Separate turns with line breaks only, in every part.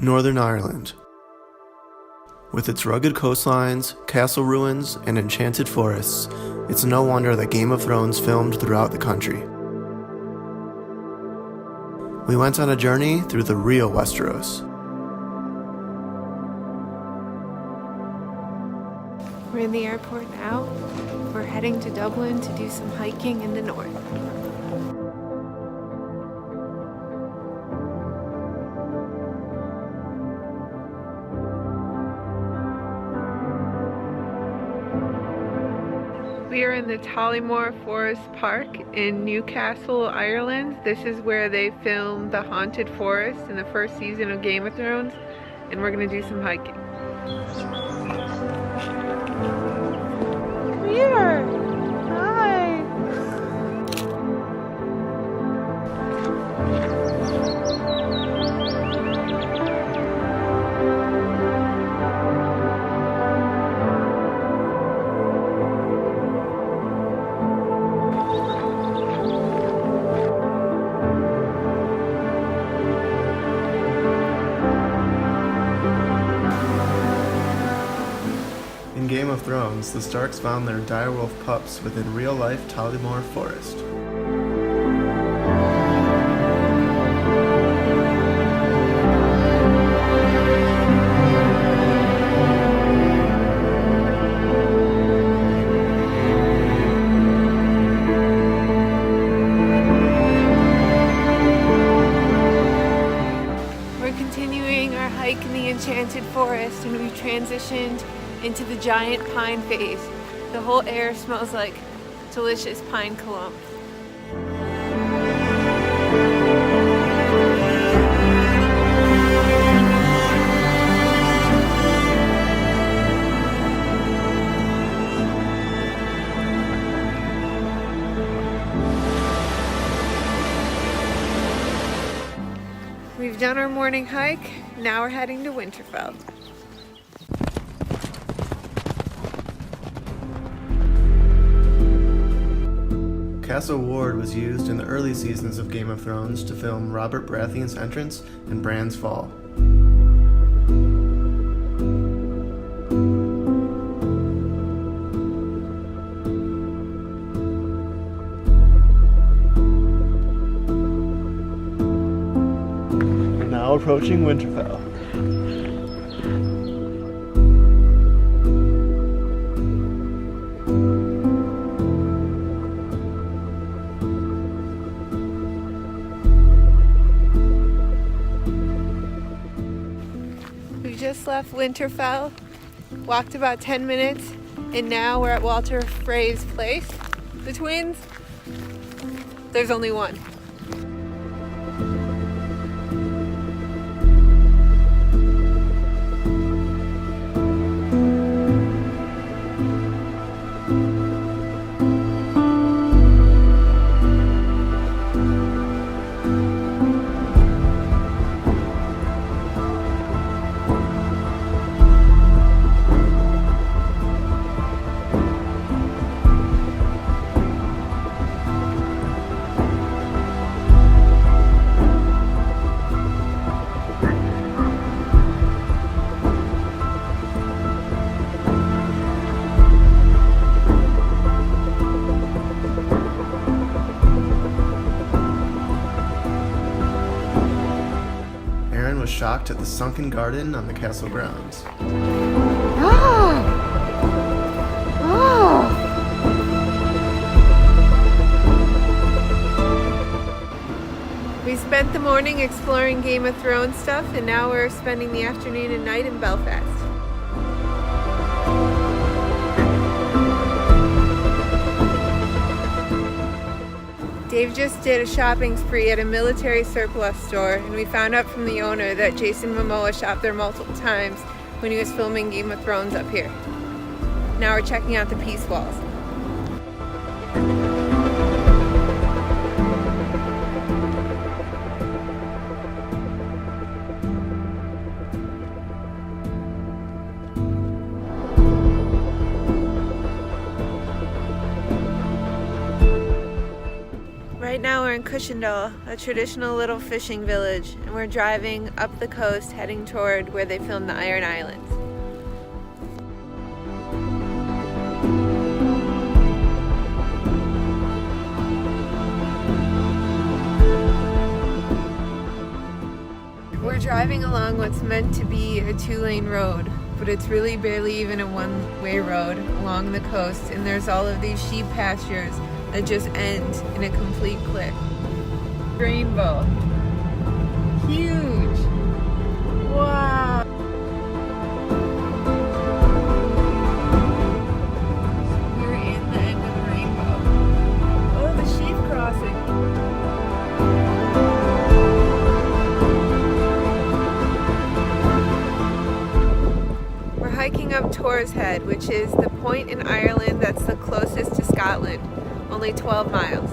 Northern Ireland. With its rugged coastlines, castle ruins, and enchanted forests, it's no wonder that Game of Thrones filmed throughout the country. We went on a journey through the real Westeros.
We're in the airport now. We're heading to Dublin to do some hiking in the north. We are in the Tollymore Forest Park in Newcastle, Ireland. This is where they filmed the Haunted Forest in the first season of Game of Thrones, and we're going to do some hiking. Come here! Hi!
In Game of Thrones, the Starks found their direwolf pups within real-life Tollymore Forest.
We're continuing our hike in the Enchanted Forest, and we've transitioned into the giant pine phase. The whole air smells like delicious pine cologne. We've done our morning hike. Now we're heading to Winterfell.
Castle Ward was used in the early seasons of Game of Thrones to film Robert Baratheon's entrance and Bran's fall. We're now approaching Winterfell.
Just left Winterfell, walked about 10 minutes, and now we're at Walter Frey's place. The twins, there's only one.
Erin was shocked at the sunken garden on the castle grounds.
We spent the morning exploring Game of Thrones stuff, and now we're spending the afternoon and night in Belfast. Dave just did a shopping spree at a military surplus store, and we found out from the owner that Jason Momoa shopped there multiple times when he was filming Game of Thrones up here. Now we're checking out the peace walls. Right now we're in Cushendall, a traditional little fishing village, and we're driving up the coast heading toward where they filmed the Iron Islands. We're driving along what's meant to be a two-lane road, but it's really barely even a one-way road along the coast, and there's all of these sheep pastures that just end in a complete cliff. Rainbow. Huge. Wow. We're in the end of the rainbow. Oh, the sheep crossing. We're hiking up Torr's Head, which is the point in Ireland that's the closest to Scotland. Only 12 miles.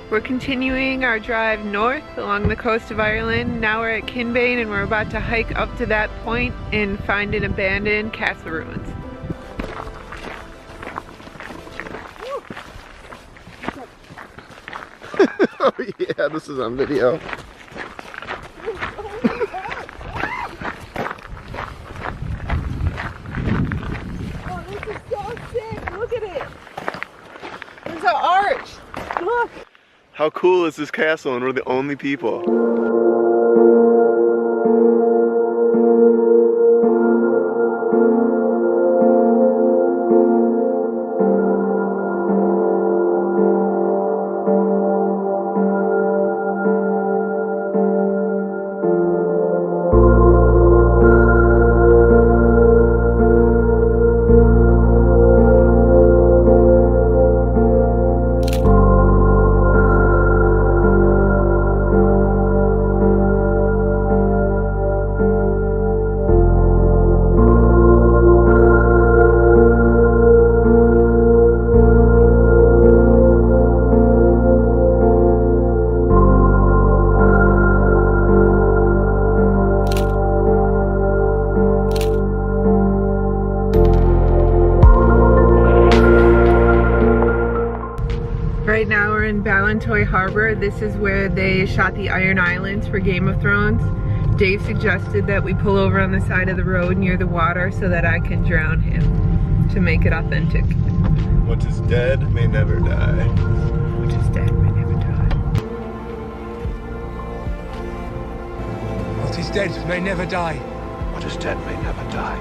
We're continuing our drive north along the coast of Ireland. Now we're at Kinbane and we're about to hike up to that point and find an abandoned castle ruins.
Oh yeah, this is on video.
Oh, this is so sick! Look at it! There's an arch! Look!
How cool is this castle, and we're the only people?
Right now we're in Ballintoy Harbor. This is where they shot the Iron Islands for Game of Thrones. Dave suggested that we pull over on the side of the road near the water so that I can drown him to make it authentic.
What is dead may never die.
What is dead may never die.
What is dead may never die.
What is dead may never die.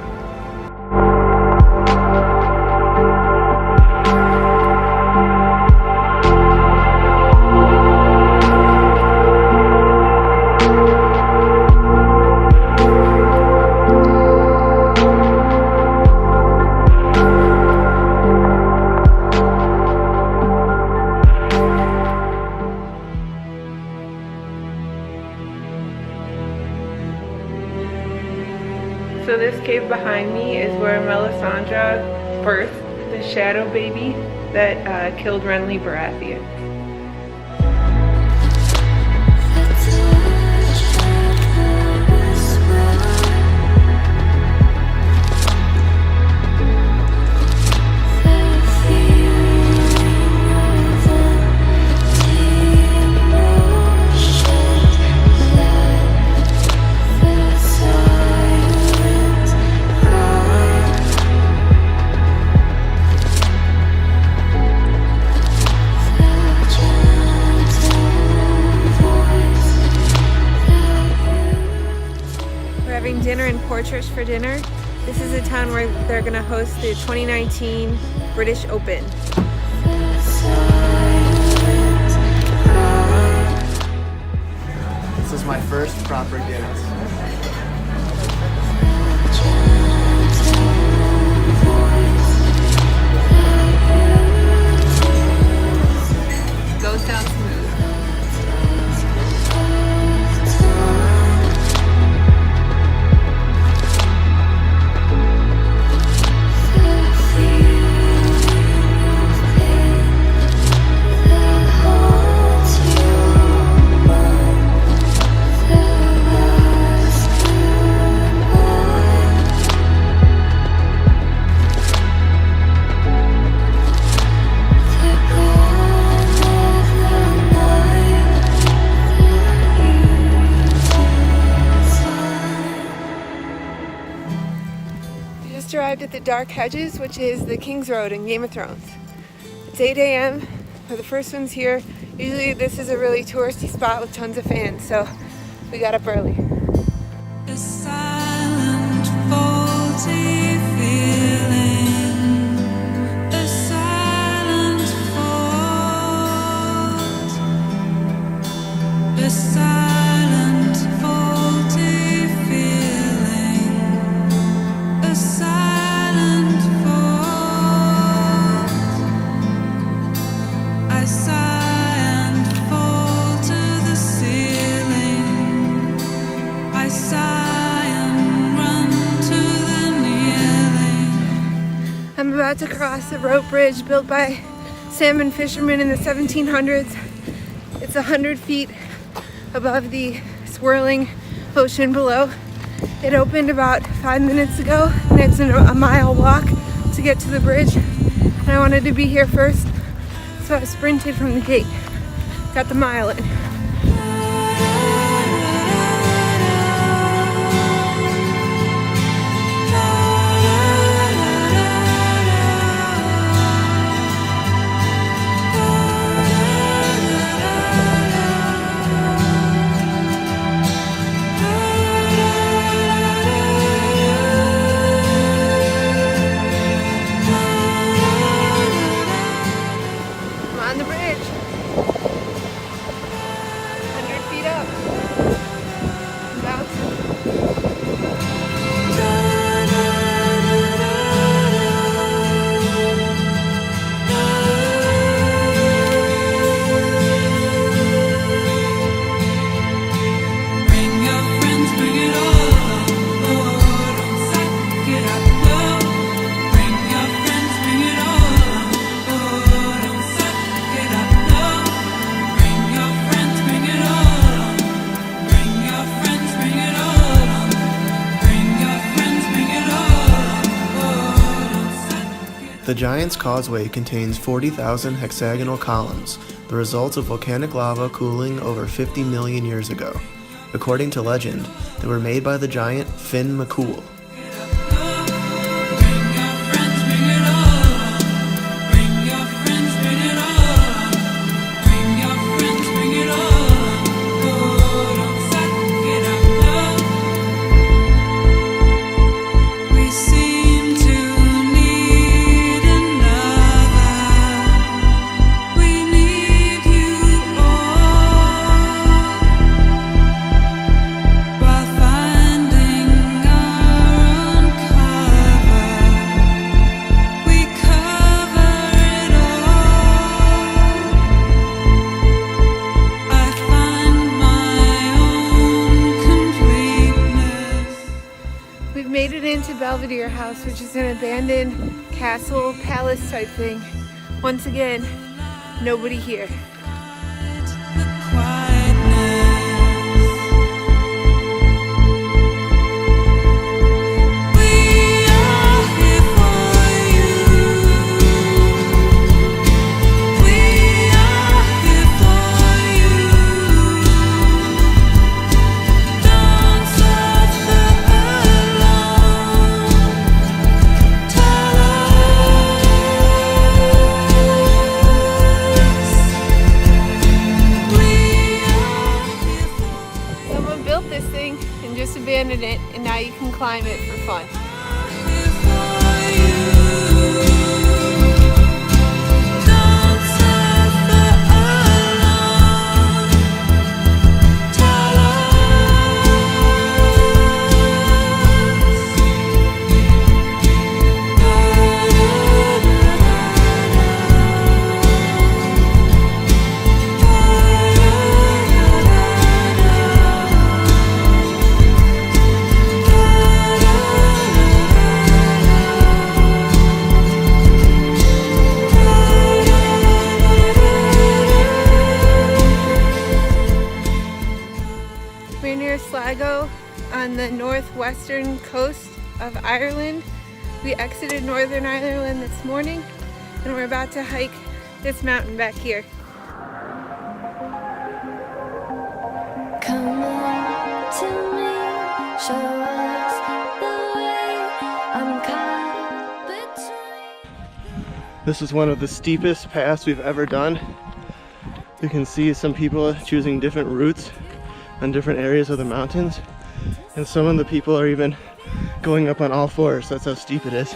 So this cave behind me is where Melisandre birthed the shadow baby that killed Renly Baratheon. Dinner in Portrush for dinner. This is a town where they're going to host the 2019 British Open.
This is my first proper Guinness.
sound smooth. Arrived at the Dark Hedges, which is the King's Road in Game of Thrones. It's 8 a.m. for the first ones here. Usually this is a really touristy spot with tons of fans, so we got up early.
A silent, faulty feeling, a silent fault, a silent, faulty feeling, a silent fault. I sigh and fall to the ceiling. I sigh and run to the kneeling.
I'm about to cross a rope bridge built by salmon fishermen in the 1700s. It's 100 feet above the swirling ocean below. It opened about 5 minutes ago, and it's a mile walk to get to the bridge. And I wanted to be here first, so I sprinted from the gate. Got the mile in. I'm on the bridge. 100 feet up. About
Bring your friends, bring it all on. Oh, don't suck it up, no. Bring your friends, bring it all on. Oh, don't suck it up, no. Bring your friends, bring it all on. Bring your friends, bring it all on. Bring your friends, bring it all on. Oh, don't suck it.
The Giant's Causeway contains 40,000 hexagonal columns, the result of volcanic lava cooling over 50 million years ago. According to legend, they were made by the giant Finn McCool.
Bring your friends, bring it all on. Bring your friends, bring it all on. Bring your friends, bring it all on. Oh, don't suck it up, no. We seem to need another. We need you all. While finding our own cover, we cover it all. I find my own completeness.
we've made it into Belvedere House, which is an abandoned castle, palace type thing. Once again, nobody here.
The quietness. We are here for you. We are here for you. Don't suffer alone. Tell us. We are here for
Someone built this thing and just abandoned it, and now you can climb it for fun.
you. Don't suffer alone. Tell us.
We're near Sligo on the northwestern coast of Ireland. We exited Northern Ireland this morning and we're about to hike this mountain back here.
Come on to me, show us the way. I'm caught between.
This is one of the steepest paths we've ever done. You can see some people choosing different routes on different areas of the mountains, and some of the people are even going up on all fours. That's how steep it is.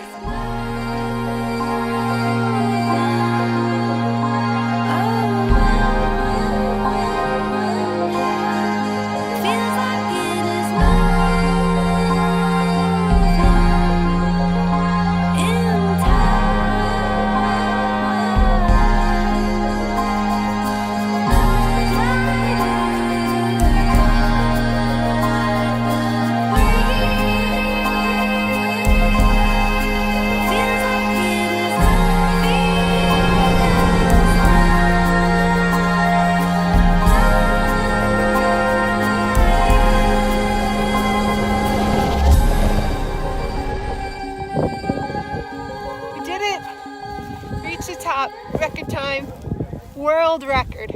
Record time, world record.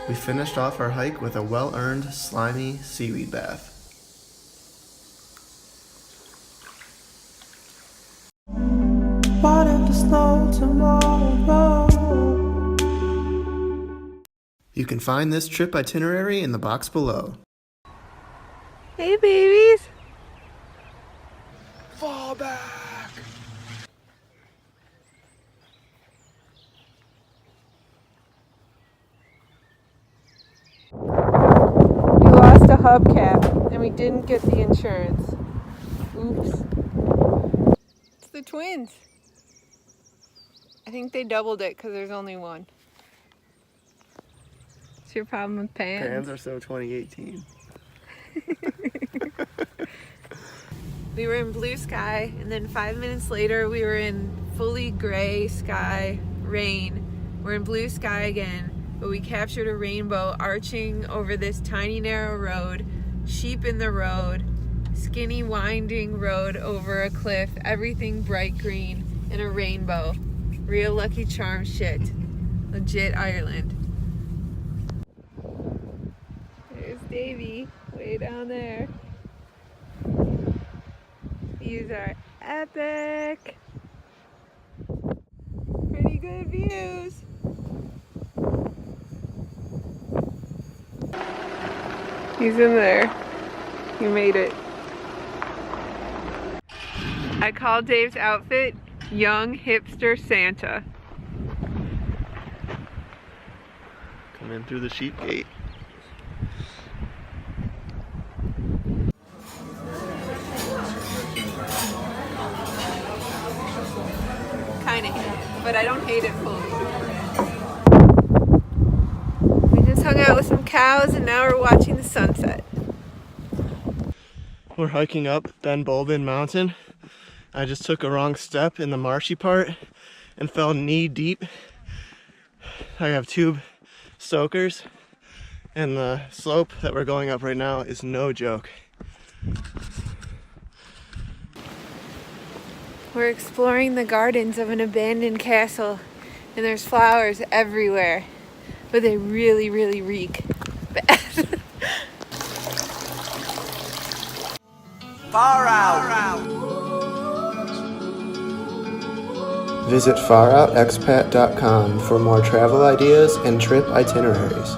We finished off our hike with a well-earned, slimy seaweed bath.
What if the snow tomorrow?
You can find this trip itinerary in the box below.
Hey babies!
Fall back!
We lost a hubcap and we didn't get the insurance. Oops. It's the twins. I think they doubled it because there's only one. What's your problem with pans?
Pans are so 2018.
We were in blue sky and then 5 minutes later we were in fully gray sky, rain. We're in blue sky again, but we captured a rainbow arching over this tiny narrow road, sheep in the road, skinny winding road over a cliff, everything bright green, and a rainbow. Real Lucky Charm shit. Legit Ireland. There's Davey, way down there. Views are epic. Pretty good views. He's in there. You made it. I call Dave's outfit Young Hipster Santa.
Come in through the sheep gate.
Kinda hate it, but I don't hate it fully. We just hung out with some cows and now we're watching the sunset.
We're hiking up Benbulbin Mountain. I just took a wrong step in the marshy part and fell knee deep. I have tube soakers and the slope that we're going up right now is no joke.
We're exploring the gardens of an abandoned castle and there's flowers everywhere, but they really, really reek bad.
Far out.
Visit faroutexpat.com for more travel ideas and trip itineraries.